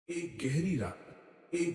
एक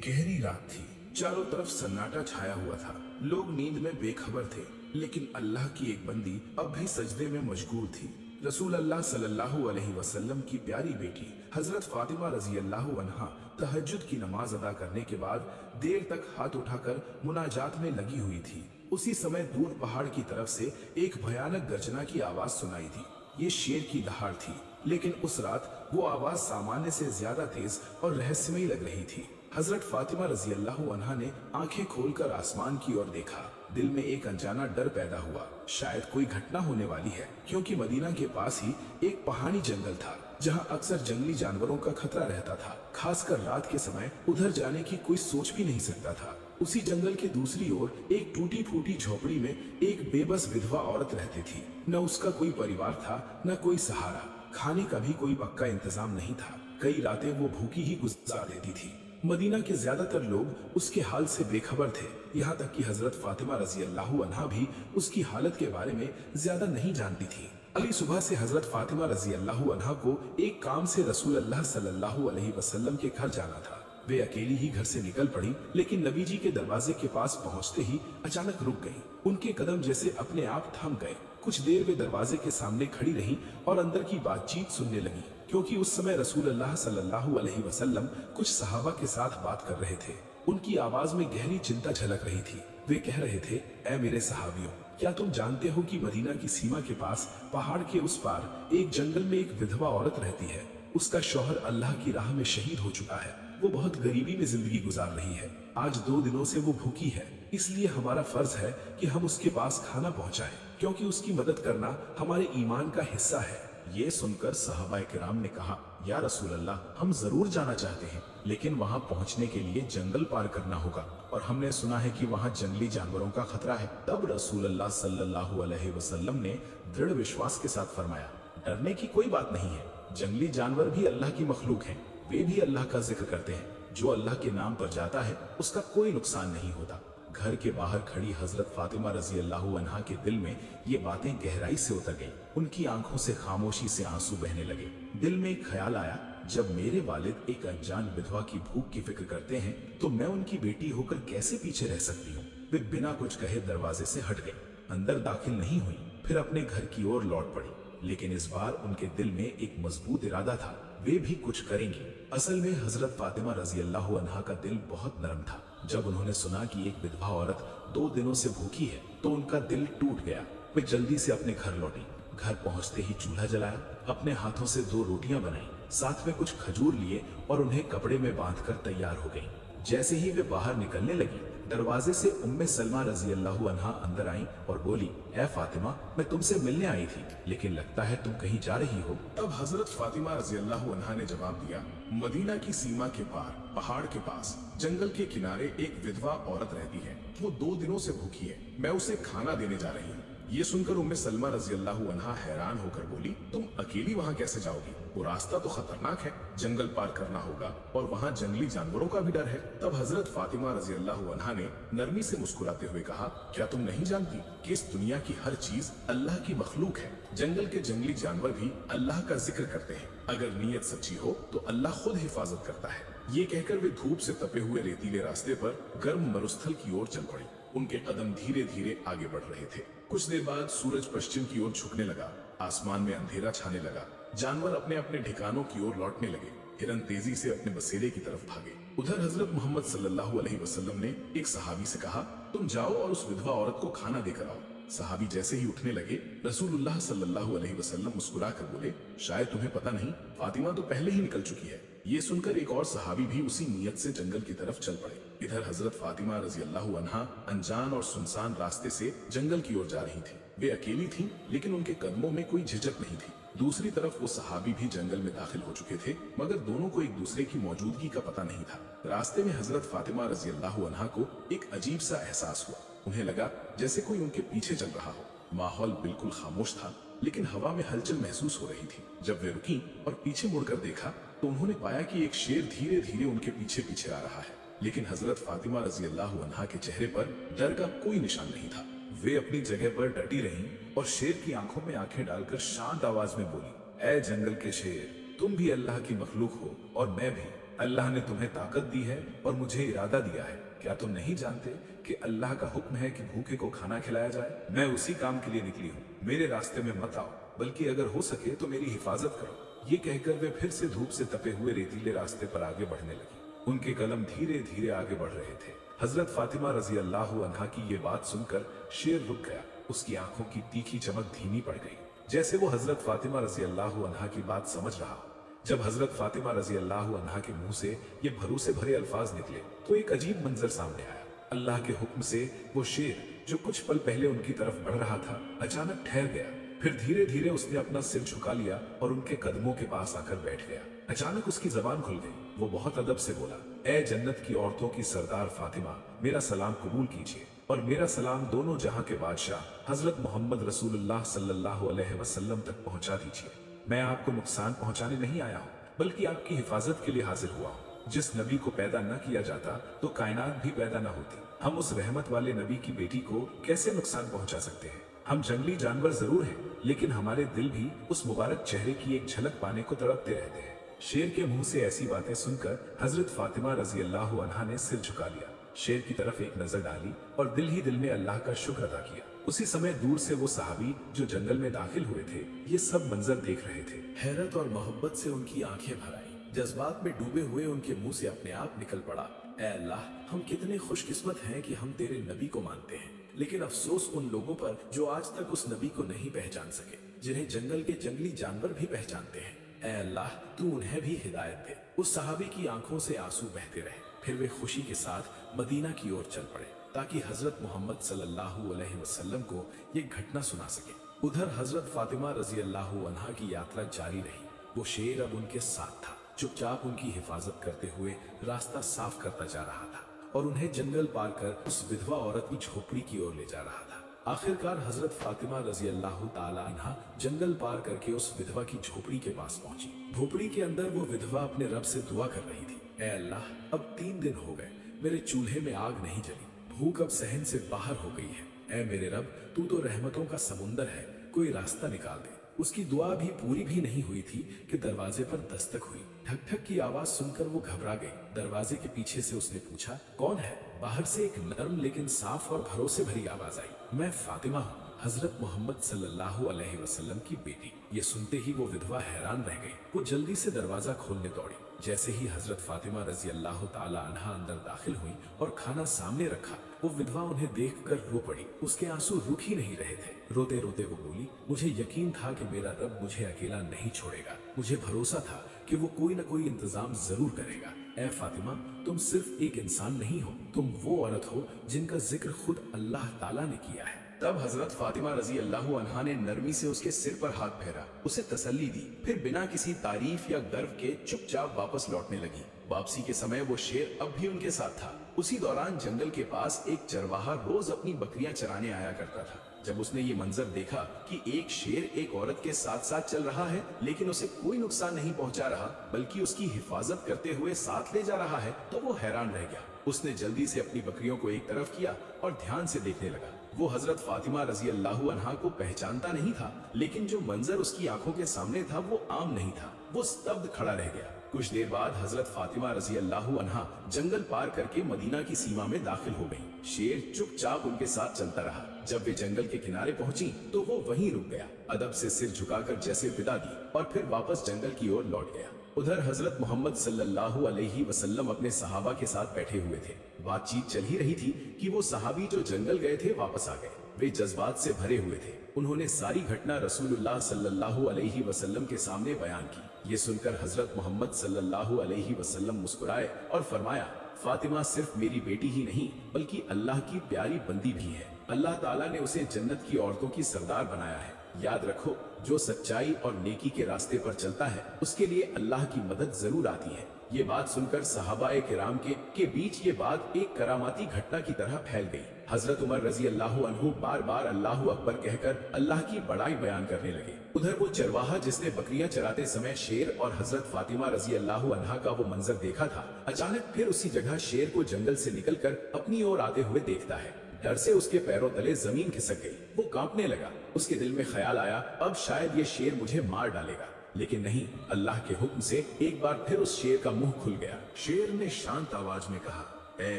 गहरी रात थी। चारों तरफ सन्नाटा छाया हुआ था। लोग नींद में बेखबर थे, लेकिन अल्लाह की एक बंदी अब भी सजदे में मशगूल थी। रसूल अल्लाह सल्लल्लाहु अलैहि वसल्लम की प्यारी बेटी हजरत फातिमा रजी अल्लाह अन्हा तहज्जुद की नमाज अदा करने के बाद देर तक हाथ उठाकर मुनाजात में लगी हुई थी। उसी समय दूर पहाड़ की तरफ से एक भयानक गर्जना की आवाज सुनाई दी। ये शेर की दहाड़ थी, लेकिन उस रात वो आवाज सामान्य से ज्यादा तेज और रहस्यमयी लग रही थी। हजरत फातिमा रजी अल्लाह अन्हा ने आंखें खोलकर आसमान की ओर देखा। दिल में एक अनजाना डर पैदा हुआ, शायद कोई घटना होने वाली है, क्योंकि मदीना के पास ही एक पहाड़ी जंगल था जहां अक्सर जंगली जानवरों का खतरा रहता था। खासकर रात के समय उधर जाने की कोई सोच भी नहीं सकता था। उसी जंगल के दूसरी ओर एक टूटी फूटी झोपड़ी में एक बेबस विधवा औरत रहती थी। न उसका कोई परिवार था, न कोई सहारा। खाने का भी कोई पक्का इंतजाम नहीं था। कई रातें वो भूखी ही गुजार देती थी। मदीना के ज्यादातर लोग उसके हाल से बेखबर थे, यहाँ तक कि हजरत फातिमा रजी अल्लाह अन्हा भी उसकी हालत के बारे में ज्यादा नहीं जानती थी। अगली सुबह से हजरत फातिमा रजी अल्लाह अन्हा को एक काम से रसूल अल्लाह सल्लल्लाहु अलैहि वसल्लम के घर जाना था। वे अकेली ही घर से निकल पड़ी, लेकिन नबी जी के दरवाजे के पास पहुंचते ही अचानक रुक गई। उनके कदम जैसे अपने आप थम गए। कुछ देर वे दरवाजे के सामने खड़ी रहीं और अंदर की बातचीत सुनने लगी, क्योंकि उस समय रसूल अल्लाह सल्लल्लाहु अलैहि वसल्लम कुछ सहाबा के साथ बात कर रहे थे। उनकी आवाज में गहरी चिंता झलक रही थी। वे कह रहे थे, ऐ मेरे सहाबियों, क्या तुम जानते हो कि मदीना की सीमा के पास पहाड़ के उस पार एक जंगल में एक विधवा औरत रहती है। उसका शौहर अल्लाह की राह में शहीद हो चुका है। वो बहुत गरीबी में जिंदगी गुजार रही है। आज 2 दिनों से वो भूखी है, इसलिए हमारा फर्ज है कि हम उसके पास खाना पहुंचाएं, क्योंकि उसकी मदद करना हमारे ईमान का हिस्सा है। ये सुनकर सहाबाए किराम ने कहा, या रसूल अल्लाह, हम जरूर जाना चाहते हैं, लेकिन वहाँ पहुँचने के लिए जंगल पार करना होगा और हमने सुना है कि वहाँ जंगली जानवरों का खतरा है। तब रसूल अल्लाह सल्लल्लाहु अलैहि वसल्लम ने दृढ़ विश्वास के साथ फरमाया, डरने की कोई बात नहीं है। जंगली जानवर भी अल्लाह की मखलूक हैं, वे भी अल्लाह का जिक्र करते हैं। जो अल्लाह के नाम पर जाता है उसका कोई नुकसान नहीं होता। घर के बाहर खड़ी हजरत फातिमा रजी अल्लाह अन्हा के दिल में ये बातें गहराई से उतर गईं। उनकी आंखों से खामोशी से आंसू बहने लगे। दिल में एक ख्याल आया, जब मेरे वालिद एक अनजान विधवा की भूख की फिक्र करते हैं तो मैं उनकी बेटी होकर कैसे पीछे रह सकती हूँ। वे बिना कुछ कहे दरवाजे से हट गई, अंदर दाखिल नहीं हुई, फिर अपने घर की ओर लौट पड़ी। लेकिन इस बार उनके दिल में एक मजबूत इरादा था, वे भी कुछ करेंगी। असल में हजरत फातिमा रजी अल्लाह अन्हा का दिल बहुत नरम था। जब उन्होंने सुना कि एक विधवा औरत 2 दिनों से भूखी है तो उनका दिल टूट गया। वे जल्दी से अपने घर लौटी। घर पहुंचते ही चूल्हा जलाया, अपने हाथों से 2 रोटियां बनाई, साथ में कुछ खजूर लिए और उन्हें कपड़े में बांधकर तैयार हो गई। जैसे ही वे बाहर निकलने लगी, दरवाजे से उम्मे सलमा रजी अल्लाह अन्हा अंदर आई और बोली, ऐ फातिमा, मैं तुमसे मिलने आई थी, लेकिन लगता है तुम कहीं जा रही हो। तब हजरत फातिमा रजी अल्लाह अन्हा ने जवाब दिया, मदीना की सीमा के पार पहाड़ के पास जंगल के किनारे एक विधवा औरत रहती है। वो 2 दिनों से भूखी है, मैं उसे खाना देने जा रही हूँ। ये सुनकर उम्मे सलमा रजी अल्लाह अन्हा हैरान होकर बोली, तुम अकेली वहाँ कैसे जाओगी? वो रास्ता तो खतरनाक है, जंगल पार करना होगा और वहाँ जंगली जानवरों का भी डर है। तब हजरत फातिमा रजी अल्लाह अन्हा ने नरमी से मुस्कुराते हुए कहा, क्या तुम नहीं जानती कि इस दुनिया की हर चीज अल्लाह की मखलूक है? जंगल के जंगली जानवर भी अल्लाह का जिक्र करते हैं। अगर नीयत सच्ची हो तो अल्लाह खुद हिफाजत करता है। ये कहकर वे धूप से तपे हुए रेतीले रास्ते पर गर्म मरुस्थल की ओर चल पड़ी। उनके कदम धीरे धीरे आगे बढ़ रहे थे। कुछ देर बाद सूरज पश्चिम की ओर झुकने लगा, आसमान में अंधेरा छाने लगा। जानवर अपने अपने ठिकानों की ओर लौटने लगे। हिरन तेजी से अपने बसेरे की तरफ भागे। उधर हजरत मोहम्मद सल्लल्लाहु अलैहि वसल्लम ने एक सहाबी से कहा, तुम जाओ और उस विधवा औरत को खाना देकर आओ। सहाबी जैसे ही उठने लगे, रसूलुल्लाह सल्लल्लाहु अलैहि वसल्लम मुस्कुराकर बोले, शायद तुम्हें पता नहीं, फातिमा तो पहले ही निकल चुकी है। ये सुनकर एक और सहाबी भी उसी नियत से जंगल की तरफ चल पड़े। इधर हजरत फातिमा रजी अल्लाह अन्हा अनजान और सुनसान रास्ते से जंगल की ओर जा रही थी। वे अकेली थीं, लेकिन उनके कदमों में कोई झिझक नहीं थी। दूसरी तरफ वो सहाबी भी जंगल में दाखिल हो चुके थे, मगर दोनों को एक दूसरे की मौजूदगी का पता नहीं था। रास्ते में हजरत फातिमा रजी अल्लाह अन्हा को एक अजीब सा एहसास हुआ। उन्हें लगा जैसे कोई उनके पीछे चल रहा हो। माहौल बिल्कुल खामोश था, लेकिन हवा में हलचल महसूस हो रही थी। जब वे रुकी और पीछे मुड़कर देखा तो उन्होंने पाया कि एक शेर धीरे धीरे उनके पीछे पीछे आ रहा है, लेकिन हजरत फातिमा रजी अल्लाह अन्हा के चेहरे पर डर का कोई निशान नहीं था। वे अपनी जगह पर डटी रहीं और शेर की आंखों में आंखें डालकर शांत आवाज में बोली, ऐ जंगल के शेर, तुम भी अल्लाह की मखलूक हो और मैं भी। अल्लाह ने तुम्हें ताकत दी है और मुझे इरादा दिया है। क्या तुम नहीं जानते कि अल्लाह का हुक्म है कि भूखे को खाना खिलाया जाए? मैं उसी काम के लिए निकली हूँ। मेरे रास्ते में मत आओ, बल्कि अगर हो सके तो मेरी हिफाजत करो। ये कहकर वे फिर से धूप से तपे हुए रेतीले रास्ते पर आगे बढ़ने लगी। उनके कदम धीरे धीरे आगे बढ़ रहे थे। हजरत फातिमा रजी अल्लाह अन्हा की ये बात सुनकर शेर रुक गया। उसकी आंखों की तीखी चमक धीमी पड़ गई, जैसे वो हजरत फातिमा रजी अल्लाह अन्हा की बात समझ रहा। जब हजरत फातिमा रजी अल्लाह अन्हा के मुंह से ये भरोसे भरे अल्फाज निकले तो एक अजीब मंजर सामने आया। अल्लाह के हुक्म से वो शेर जो कुछ पल पहले उनकी तरफ बढ़ रहा था, अचानक ठहर गया। फिर धीरे धीरे उसने अपना सिर झुका लिया और उनके कदमों के पास आकर बैठ गया। अचानक उसकी जबान खुल गई। वो बहुत अदब से बोला, ए जन्नत की औरतों की सरदार फातिमा, मेरा सलाम कबूल कीजिए और मेरा सलाम दोनों जहां के बादशाह हजरत मोहम्मद रसूलुल्लाह सल्लल्लाहु अलैहि वसल्लम तक पहुंचा दीजिए। मैं आपको नुकसान पहुंचाने नहीं आया हूँ, बल्कि आपकी हिफाजत के लिए हाजिर हुआ हूँ। जिस नबी को पैदा न किया जाता तो कायनात भी पैदा न होती। हम उस रहमत वाले नबी की बेटी को कैसे नुकसान पहुंचा सकते हैं? हम जंगली जानवर जरूर हैं, लेकिन हमारे दिल भी उस मुबारक चेहरे की एक झलक पाने को तड़पते रहते हैं। शेर के मुंह से ऐसी बातें सुनकर हजरत फातिमा रजी अल्लाह अन्हा ने सिर झुका लिया, शेर की तरफ एक नजर डाली और दिल ही दिल में अल्लाह का शुक्र अदा किया। उसी समय दूर से वो सहाबी जो जंगल में दाखिल हुए थे, ये सब मंजर देख रहे थे। हैरत और मोहब्बत से उनकी आंखें भर आई। जज्बात में डूबे हुए उनके मुंह से अपने आप निकल पड़ा, ऐ अल्लाह, हम कितने खुशकिस्मत हैं कि हम तेरे नबी को मानते हैं। लेकिन अफसोस उन लोगों पर जो आज तक उस नबी को नहीं पहचान सके, जिन्हें जंगल के जंगली जानवर भी पहचानते हैं। ऐ अल्लाह, तू उन्हें भी हिदायत दे। उस सहाबी की आंखों से आंसू बहते रहे। फिर वे खुशी के साथ मदीना की ओर चल पड़े ताकि हजरत मोहम्मद सल्लल्लाहु अलैहि वसल्लम को ये घटना सुना सके। उधर हजरत फातिमा रजी अल्लाह अन्हा की यात्रा जारी रही। वो शेर अब उनके साथ था, चुपचाप उनकी हिफाजत करते हुए रास्ता साफ करता जा रहा था और उन्हें जंगल पार कर उस विधवा औरत की झोपड़ी की ओर ले जा रहा था। आखिरकार हजरत फातिमा रजी अल्लाह ताला अन्हा जंगल पार करके उस विधवा की झोपड़ी के पास पहुंची। झोपड़ी के अंदर वो विधवा अपने रब से दुआ कर रही थी, ऐ अल्लाह, अब 3 दिन हो गए, मेरे चूल्हे में आग नहीं जली, भूख अब सहन से बाहर हो गई है। ऐ मेरे रब, तू तो रहमतों का समुंदर है, कोई रास्ता निकाल दे। उसकी दुआ भी पूरी भी नहीं हुई थी कि दरवाजे पर दस्तक हुई। ठक ठक की आवाज सुनकर वो घबरा गई। दरवाजे के पीछे से उसने पूछा, कौन है? बाहर से एक नरम लेकिन साफ और भरोसे भरी आवाज आई, मैं फातिमा हूँ, हजरत मोहम्मद सल्लल्लाहु अलैहि वसल्लम की बेटी। ये सुनते ही वो विधवा हैरान रह गई। वो जल्दी से दरवाजा खोलने दौड़ी। जैसे ही हजरत फातिमा रजी अल्लाह ताला अन्हा अंदर दाखिल हुई और खाना सामने रखा, वो विधवा उन्हें देखकर रो पड़ी। उसके आंसू रुक ही नहीं रहे थे। रोते रोते वो बोली, मुझे यकीन था कि मेरा रब मुझे अकेला नहीं छोड़ेगा। मुझे भरोसा था कि वो कोई न कोई इंतजाम जरूर करेगा। ऐ फातिमा, तुम सिर्फ एक इंसान नहीं हो, तुम वो औरत हो जिनका जिक्र खुद अल्लाह ताला ने किया है। तब हजरत फातिमा रजी अल्लाह अन्हा ने नरमी से उसके सिर पर हाथ फेरा, उसे तसल्ली दी, फिर बिना किसी तारीफ या गर्व के चुपचाप वापस लौटने लगी। वापसी के समय वो शेर अब भी उनके साथ था। उसी दौरान जंगल के पास एक चरवाहा रोज अपनी बकरियां चराने आया करता था। जब उसने ये मंजर देखा कि एक शेर एक औरत के साथ साथ चल रहा है, लेकिन उसे कोई नुकसान नहीं पहुंचा रहा, बल्कि उसकी हिफाजत करते हुए साथ ले जा रहा है, तो वो हैरान रह गया। उसने जल्दी से अपनी बकरियों को एक तरफ किया और ध्यान से देखने लगा। वो हजरत फातिमा रजी अल्लाह अन्हा को पहचानता नहीं था, लेकिन जो मंजर उसकी आंखों के सामने था वो आम नहीं था। वो स्तब्ध खड़ा रह गया। कुछ देर बाद हजरत फातिमा रजी अल्लाह अन्हा जंगल पार करके मदीना की सीमा में दाखिल हो गई। शेर चुपचाप उनके साथ चलता रहा। जब वे जंगल के किनारे पहुंची तो वो वहीं रुक गया, अदब से सिर झुकाकर जैसे विदा दी और फिर वापस जंगल की ओर लौट गया। उधर हजरत मोहम्मद सल्लल्लाहु अलैहि वसल्लम अपने सहाबा के साथ बैठे हुए थे। बातचीत चल ही रही थी कि वो सहाबी जो जंगल गए थे वापस आ गए। वे जज्बात से भरे हुए थे। उन्होंने सारी घटना रसूलुल्लाह सल्लल्लाहु अलैहि वसल्लम के सामने बयान की। ये सुनकर हजरत मोहम्मद सल्लल्लाहु अलैहि वसल्लम मुस्कुराए और फरमाया, फातिमा सिर्फ मेरी बेटी ही नहीं बल्कि अल्लाह की प्यारी बंदी भी है। अल्लाह ताला ने उसे जन्नत की औरतों की सरदार बनाया है। याद रखो, जो सच्चाई और नेकी के रास्ते पर चलता है उसके लिए अल्लाह की मदद जरूर आती है। ये बात सुनकर सहाबाए किराम के बीच ये बात एक करामाती घटना की तरह फैल गई। हजरत उमर रजी अल्लाह अन्हु बार बार अल्लाह अकबर कहकर अल्लाह की बड़ाई बयान करने लगे। उधर वो चरवाहा जिसने बकरियां चराते समय शेर और हजरत फातिमा रजी अल्लाह अन्हा का वो मंजर देखा था, अचानक फिर उसी जगह शेर को जंगल से निकलकर अपनी ओर आते हुए देखता है। डर से उसके पैरों तले जमीन खिसक गई। वो कांपने लगा। उसके दिल में ख्याल आया, अब शायद ये शेर मुझे मार डालेगा। लेकिन नहीं, अल्लाह के हुक्म से एक बार फिर उस शेर का मुंह खुल गया। शेर ने शांत आवाज में कहा, ए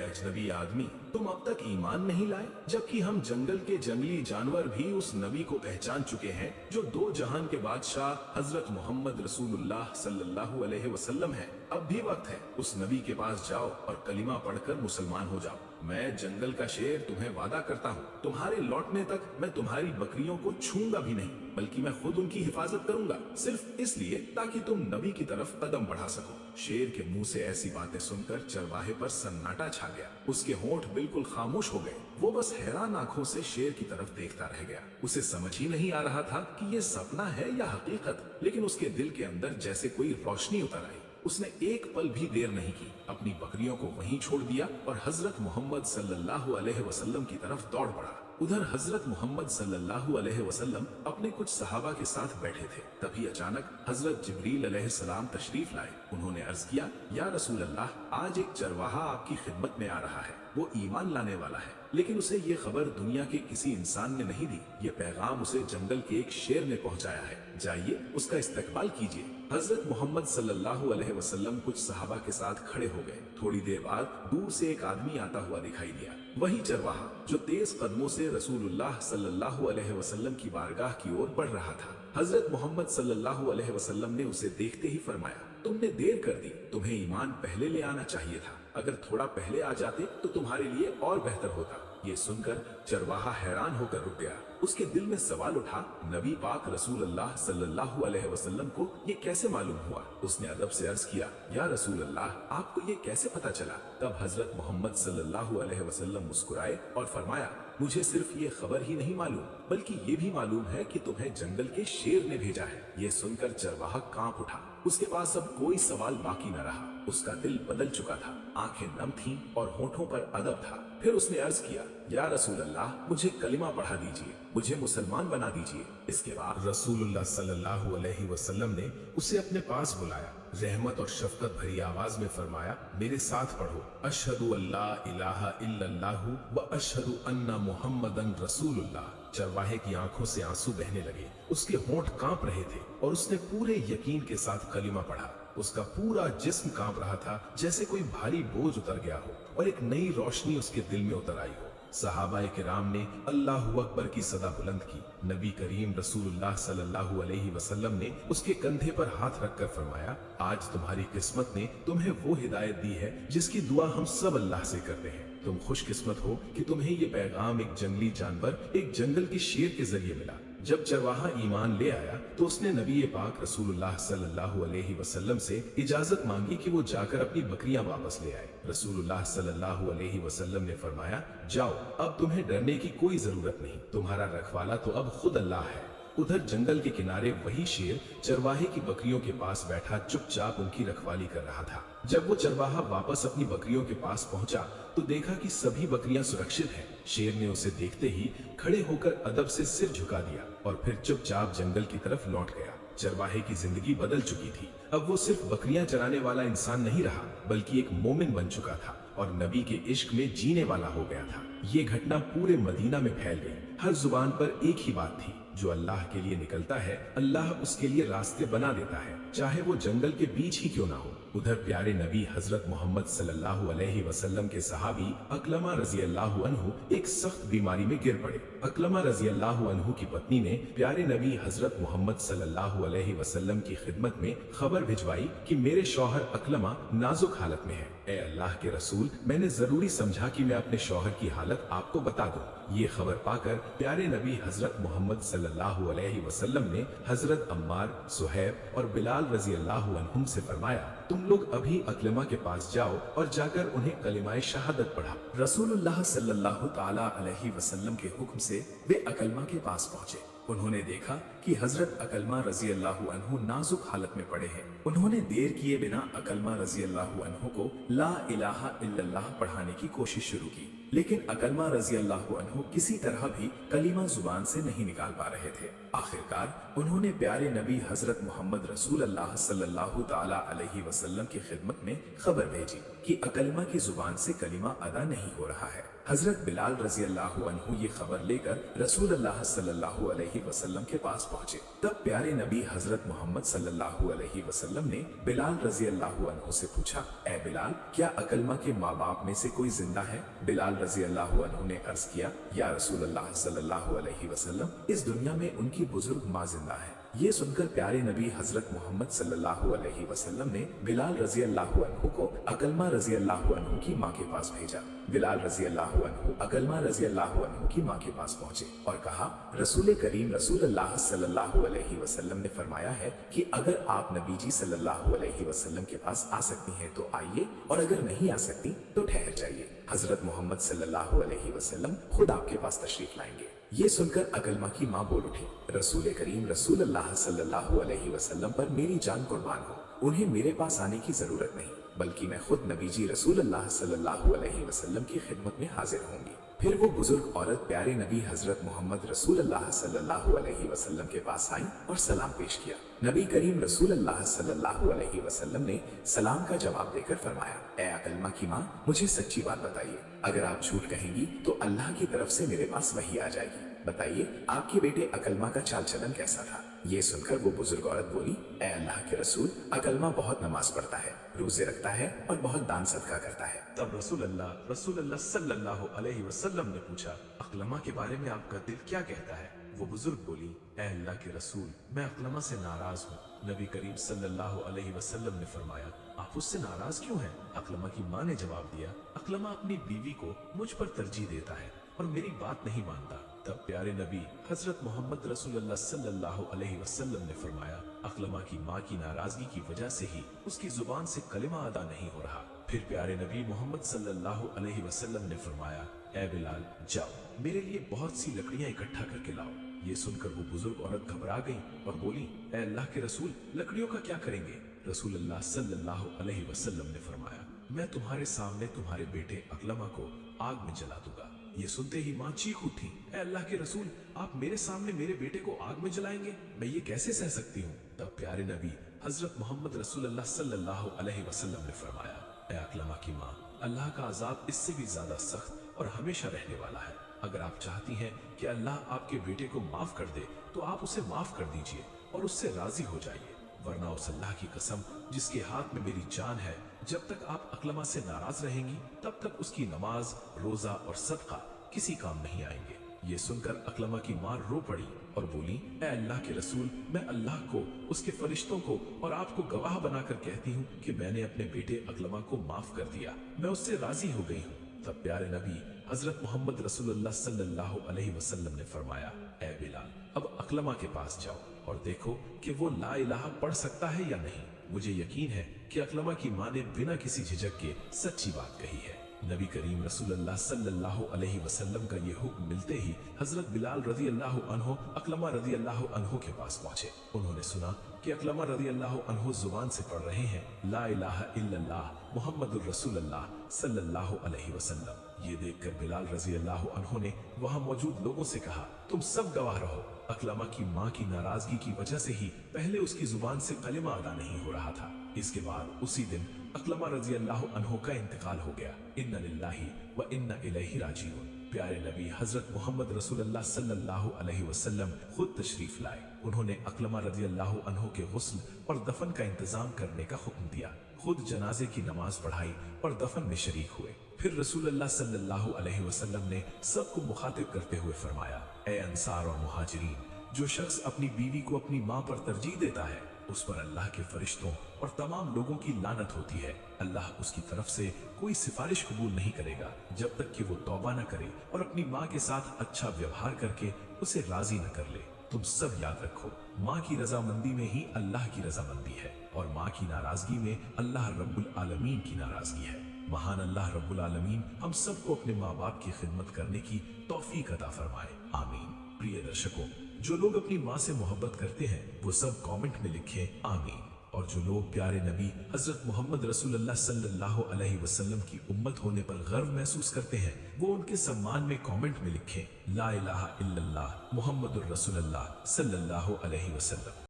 अजनबी आदमी, तुम अब तक ईमान नहीं लाए, जबकि हम जंगल के जंगली जानवर भी उस नबी को पहचान चुके हैं जो दो जहान के बादशाह हजरत मोहम्मद रसूलुल्लाह सल्लल्लाहु अलैहि वसल्लम हैं। अब भी वक्त है, उस नबी के पास जाओ और कलिमा पढ़कर मुसलमान हो जाओ। मैं जंगल का शेर तुम्हें वादा करता हूँ, तुम्हारे लौटने तक मैं तुम्हारी बकरियों को छूंगा भी नहीं, बल्कि मैं खुद उनकी हिफाजत करूंगा, सिर्फ इसलिए ताकि तुम नबी की तरफ कदम बढ़ा सको। शेर के मुंह से ऐसी बातें सुनकर चरवाहे पर सन्नाटा छा गया। उसके होंठ बिल्कुल खामोश हो गए। वो बस हैरान आंखों से शेर की तरफ देखता रह गया। उसे समझ ही नहीं आ रहा था कि ये सपना है या हकीकत, लेकिन उसके दिल के अंदर जैसे कोई रोशनी उतर आई। उसने एक पल भी देर नहीं की, अपनी बकरियों को वहीं छोड़ दिया और हजरत मोहम्मद सल्लल्लाहु अलैहि वसल्लम की तरफ दौड़ पड़ा। उधर हजरत मोहम्मद सल्लल्लाहु अलैहि वसल्लम अपने कुछ सहाबा के साथ बैठे थे। तभी अचानक हजरत जिब्रील अलैहिस्सलाम तशरीफ लाए। उन्होंने अर्ज किया, या रसूल अल्लाह, आज एक चरवाहा आपकी खिदमत में आ रहा है। वो ईमान लाने वाला है, लेकिन उसे ये खबर दुनिया के किसी इंसान ने नहीं दी। ये पैगाम उसे जंगल के एक शेर ने पहुंचाया है। जाइए, उसका इस्तकबाल कीजिए। हजरत मोहम्मद सल्लल्लाहु अलैहि वसल्लम कुछ सहाबा के साथ खड़े हो गए। थोड़ी देर बाद दूर से एक आदमी आता हुआ दिखाई दिया। वही चरवाहा जो तेज कदमों से रसूलुल्लाह सल्लल्लाहु अलैहि वसल्लम की बारगाह की ओर बढ़ रहा था। हजरत मोहम्मद सल्लल्लाहु अलैहि वसल्लम ने उसे देखते ही फरमाया, तुमने देर कर दी, तुम्हें ईमान पहले ले आना चाहिए था। अगर थोड़ा पहले आ जाते तो तुम्हारे लिए और बेहतर होता। ये सुनकर चरवाहा हैरान होकर रुक गया। उसके दिल में सवाल उठा, नबी पाक रसूलुल्लाह सल्लल्लाहु अलैहि वसल्लम को ये कैसे मालूम हुआ? उसने अदब से अर्ज किया, या रसूलुल्लाह, आपको ये कैसे पता चला? तब हजरत मोहम्मद सल्लल्लाहु अलैहि वसल्लम मुस्कुराए और फरमाया, मुझे सिर्फ ये खबर ही नहीं मालूम, बल्कि ये भी मालूम है कि तुम्हें जंगल के शेर ने भेजा है। ये सुनकर चरवाहा कांप उठा। उसके पास अब कोई सवाल बाकी न रहा। उसका दिल बदल चुका था, आंखें नम थीं और होठों पर अदब था। फिर उसने अर्ज किया, या रसूल अल्लाह, मुझे कलिमा पढ़ा दीजिए, मुझे मुसलमान बना दीजिए। इसके बाद रसूलुल्लाह सल्लल्लाहु अलैहि वसल्लम ने उसे अपने पास बुलाया। रहमत और शफकत भरी आवाज में फरमाया, मेरे साथ पढ़ो, अशहदु अल्ला इलाहा इल्लल्लाहु व अशहदु अन्ना मुहम्मदन रसूलुल्लाह। चरवाहे की आंखों से आंसू बहने लगे। उसके होंठ कांप रहे थे और उसने पूरे यकीन के साथ कलिमा पढ़ा। उसका पूरा जिस्म कांप रहा था, जैसे कोई भारी बोझ उतर गया हो और एक नई रोशनी उसके दिल में उतर आई हो। सहाबाए किराम ने अल्लाहु अकबर की सदा बुलंद की। नबी करीम रसूलुल्लाह सल्लल्लाहु अलैहि वसल्लम ने उसके कंधे पर हाथ रखकर फरमाया, आज तुम्हारी किस्मत ने तुम्हें वो हिदायत दी है जिसकी दुआ हम सब अल्लाह से करते हैं। तुम खुशकिस्मत हो कि तुम्हें ये पैगाम एक जंगली जानवर, एक जंगल के शेर के जरिए मिला। जब चरवाहा ईमान ले आया तो उसने नबी पाक रसूलुल्लाह सल्लल्लाहु अलैहि वसल्लम से इजाजत मांगी कि वो जाकर अपनी बकरियां वापस ले आए। रसूलुल्लाह सल्लल्लाहु अलैहि वसल्लम ने फरमाया, जाओ, अब तुम्हें डरने की कोई जरूरत नहीं, तुम्हारा रखवाला तो अब खुद अल्लाह है। उधर जंगल के किनारे वही शेर चरवाहे की बकरियों के पास बैठा चुपचाप उनकी रखवाली कर रहा था। जब वो चरवाहा वापस अपनी बकरियों के पास पहुंचा तो देखा कि सभी बकरियां सुरक्षित हैं। शेर ने उसे देखते ही खड़े होकर अदब से सिर झुका दिया और फिर चुपचाप जंगल की तरफ लौट गया। चरवाहे की जिंदगी बदल चुकी थी। अब वो सिर्फ बकरियां चराने वाला इंसान नहीं रहा, बल्कि एक मोमिन बन चुका था और नबी के इश्क में जीने वाला हो गया था। ये घटना पूरे मदीना में फैल गई। हर जुबान पर एक ही बात थी, जो अल्लाह के लिए निकलता है, अल्लाह उसके लिए रास्ते बना देता है, चाहे वो जंगल के बीच ही क्यों ना हो। उधर प्यारे नबी हजरत मोहम्मद सल्लल्लाहु अलैहि वसल्लम के सहाबी अकलमा रजी अल्लाह अन्हु एक सख्त बीमारी में गिर पड़े। अकलमा रजी अल्लाह अन्हु की पत्नी ने प्यारे नबी हजरत मोहम्मद सल्लल्लाहु अलैहि वसल्लम की खिदमत में खबर भिजवाई कि मेरे शौहर अकलमा नाजुक हालत में है। ए अल्लाह के रसूल, मैंने जरूरी समझा कि मैं अपने शौहर की हालत आपको बता दूं। ये खबर पाकर प्यारे नबी हजरत मोहम्मद सल्लल्लाहु अलैहि वसल्लम ने हजरत अम्मार, सुहैब और बिलाल रजी अल्लाह अन्हुम से फरमाया, तुम लोग अभी अकलमा के पास जाओ और जाकर उन्हें कलिमाए शहादत पढ़ा। रसूलुल्लाह सल्लल्लाहु ताला अलैहि वसल्लम के हुक्म से वे अकलमा के पास पहुंचे। उन्होंने देखा कि हजरत अकलमा रजी अल्लाह अन्हु नाजुक हालत में पड़े हैं। उन्होंने देर किए बिना अकलमा रजी अल्लाह अन्हु को ला इलाहा इल्लल्लाह पढ़ाने की कोशिश शुरू की, लेकिन अकलमा रजी अल्लाह अन्हु किसी तरह भी कलीमा जुबान से नहीं निकाल पा रहे थे। आखिरकार उन्होंने प्यारे नबी हजरत मोहम्मद रसूलुल्लाह सल्लल्लाहु ताला अलैहि वसल्लम की खिदमत में खबर भेजी। कि अकलमा की जुबान से कलिमा अदा नहीं हो रहा है। हजरत बिलाल रजी अल्लाह अन्हु ये खबर लेकर रसूल अल्लाह सल्लल्लाहु अलैहि वसल्लम के पास पहुंचे। तब प्यारे नबी हजरत मोहम्मद सल्लल्लाहु अलैहि वसल्लम ने बिलाल रजी अल्लाह अन्हु से पूछा, ए बिलाल, क्या अकलमा के माँ बाप में से कोई जिंदा है? बिलाल रजी अल्लाह अन्हु ने अर्ज किया, या रसूल अल्लाह सल्लल्लाहु अलैहि वसल्लम, इस दुनिया में उनकी बुजुर्ग माँ जिंदा है। ये सुनकर प्यारे नबी हजरत मोहम्मद सल्लल्लाहु अलैहि वसल्लम ने बिलाल रजी अल्लाह अन्हु को अकलमा रजी अल्लाह अन्हु की माँ के पास भेजा। बिलाल रजी अल्लाह अन्हु अकलमा रजी अल्लाह अन्हु की माँ के पास पहुंचे और कहा, रसूल करीम रसूल अल्लाह सल्लल्लाहु अलैहि वसल्लम ने फरमाया है कि अगर आप नबी जी सल्लल्लाहु अलैहि वसल्लम के पास आ सकती हैं तो आइए, और अगर नहीं आ सकती तो ठहर जाइए। हजरत मोहम्मद सल्लल्लाहु अलैहि वसल्लम खुद आपके पास तशरीफ लाएंगे। ये सुनकर अकलमा की माँ बोल उठी, रसूल करीम रसूल अल्लाह सल्लल्लाहु अलैहि वसल्लम पर मेरी जान कुर्बान हो, उन्हें मेरे पास आने की जरूरत नहीं, बल्कि मैं खुद नबी जी रसूल अल्लाह सल्लल्लाहु अलैहि वसल्लम की खिदमत में हाजिर होंगी। फिर वो बुजुर्ग औरत प्यारे नबी हजरत मोहम्मद रसूल अल्लाह सल्लल्लाहु अलैहि वसल्लम के पास आई और सलाम पेश किया। नबी करीम रसूल अल्लाह सल्लल्लाहु अलैहि वसल्लम ने सलाम का जवाब देकर फरमाया, ए अकलमा की माँ, मुझे सच्ची बात बताइए, अगर आप झूठ कहेंगी तो अल्लाह की तरफ से मेरे पास वही आ जाएगी। बताइए, आपके बेटे अकलमा का चाल चलन कैसा था? ये सुनकर वो बुजुर्ग औरत बोली, ए अल्लाह के रसूल, अकलमा बहुत नमाज पढ़ता है, रोजे रखता है और बहुत दान सदका करता है। तब रसूल अल्लाह सल्लल्लाहु अलैहि वसल्लम ने पूछा, अकलमा के बारे में आपका दिल क्या कहता है? वो बुजुर्ग बोली, ए अल्लाह के रसूल, मैं अकलमा से नाराज हूँ। नबी करीम सल्लल्लाहु अलैहि वसल्लम ने फरमाया, आप उससे नाराज क्यों हैं? अकलमा की माँ ने जवाब दिया, अकलमा अपनी बीवी को मुझ पर तरजीह देता है और मेरी बात नहीं मानता। तब प्यारे नबी हजरत मोहम्मद रसूलुल्लाह सल्लल्लाहु अलैहि वसल्लम ने फरमाया, अकलमा की माँ की नाराजगी की वजह से ही उसकी जुबान से कलिमा अदा नहीं हो रहा। फिर प्यारे नबी मोहम्मद सल्लल्लाहु अलैहि वसल्लम ने फरमाया, ए बिलाल, जाओ मेरे लिए बहुत सी लकड़ियां इकट्ठा करके लाओ। ये सुनकर वो बुजुर्ग औरत घबरा गई और बोली, ए अल्लाह के रसूल, लकड़ियों का क्या करेंगे? रसूलुल्लाह सल्लल्लाहु अलैहि वसल्लम ने फरमाया, मैं तुम्हारे सामने तुम्हारे बेटे अकलमा को आग में जला दूंगा। ये सुनते ही माँ चीख उठी, ए अल्लाह के रसूल, आप मेरे सामने मेरे बेटे को आग में जलाएंगे? मैं ये कैसे सह सकती हूँ? तब प्यारे नबी हजरत मोहम्मद रसूलुल्लाह सल्लल्लाहु अलैहि वसल्लम ने फरमाया, ए अकलमा की माँ, अल्लाह का अजाब इससे भी ज्यादा सख्त और हमेशा रहने वाला है। अगर आप चाहती हैं कि अल्लाह आपके बेटे को माफ कर दे तो आप उसे माफ कर दीजिए और उससे राजी हो जाइए, वरना उस अल्लाह की कसम जिसके हाथ में मेरी जान है, जब तक आप अकलमा से नाराज रहेंगी तब तक उसकी नमाज, रोजा और सदका किसी काम नहीं आएंगे। ये सुनकर अकलमा की माँ रो पड़ी और बोली, ए अल्लाह के रसूल, मैं अल्लाह को, उसके फरिश्तों को और आपको गवाह बनाकर कहती हूँ कि मैंने अपने बेटे अकलमा को माफ कर दिया, मैं उससे राजी हो गई हूँ। तब प्यारे नबी हजरत मोहम्मद रसूलुल्लाह सल्लल्लाहु अलैहि वसल्लम ने फरमाया, ए बिलाल, अब अकलमा के पास जाओ और देखो कि वो ला इलाहा पढ़ सकता है या नहीं। मुझे यकीन है कि अकलमा की माँ ने बिना किसी झिझक के सच्ची बात कही है। नबी करीम रसूलुल्लाह सल्लल्लाहु अलैहि वसल्लम का ये हुक्म मिलते ही हजरत बिलाल रजी अल्लाह अन्हु अकलमा रजी अल्लाह अन्हु के पास पहुंचे। उन्होंने सुना कि अकलमा रजी अल्लाह अन्हु जुबान से पढ़ रहे हैं, ला इलाहा इल्लल्लाह मुहम्मदुर रसूलुल्लाह सल्लल्लाहु अलैहि वसल्लम। ये देखकर बिलाल रजी अल्लाह अन्हु ने वहां मौजूद लोगों से कहा, तुम सब गवाह रहो, अकलमा की माँ की नाराजगी की वजह से ही पहले उसकी जुबान से कलिमा अदा नहीं हो रहा था। इसके बाद उसी दिन अकलमा रजी अल्लाह अन्हु का इंतकाल हो गया। इन्ना लिल्लाहि व इन्ना इलैहि राजिऊन। प्यारे नबी हजरत मोहम्मद रसूलुल्लाह सल्लल्लाहु अलैहि वसल्लम खुद तशरीफ लाए। उन्होंने अकलमा रजी अल्लाह अन्हु के गुस्ल और दफन का इंतजाम करने का हुक्म दिया, खुद जनाजे की नमाज पढ़ाई और दफन में शरीक हुए। फिर रसूलुल्लाह सल्लल्लाहु अलैहि वसल्लम ने सबको मुखातिब करते हुए फरमाया, ए अंसार और मुहाजिरीन, जो शख्स अपनी बीवी को अपनी माँ पर तरजीह देता है उस पर अल्लाह के फरिश्तों और तमाम लोगों की लानत होती है। अल्लाह उसकी तरफ से कोई सिफारिश कबूल नहीं करेगा जब तक कि वो तौबा न करे और अपनी माँ के साथ अच्छा व्यवहार करके उसे राजी न कर ले। तुम सब याद रखो, माँ की रजामंदी में ही अल्लाह की रजामंदी है और माँ की नाराजगी में अल्लाह रब्बुल आलमीन की नाराजगी है। महान अल्लाह रब्बुल आलमीन हम सबको अपने माँ बाप की खिदमत करने की तौफीक अता फरमाए, आमीन। प्रिय दर्शकों, जो लोग अपनी माँ से मोहब्बत करते हैं वो सब कमेंट में लिखें आमीन, और जो लोग प्यारे नबी हजरत मोहम्मद रसूलुल्लाह सल्लल्लाहु अलैहि वसल्लम की उम्मत होने पर गर्व महसूस करते हैं वो उनके सम्मान में कमेंट में लिखें ला इलाहा इल्लल्लाह मुहम्मदुर रसूलुल्लाह सल्लल्लाहु अलैहि वसल्लम।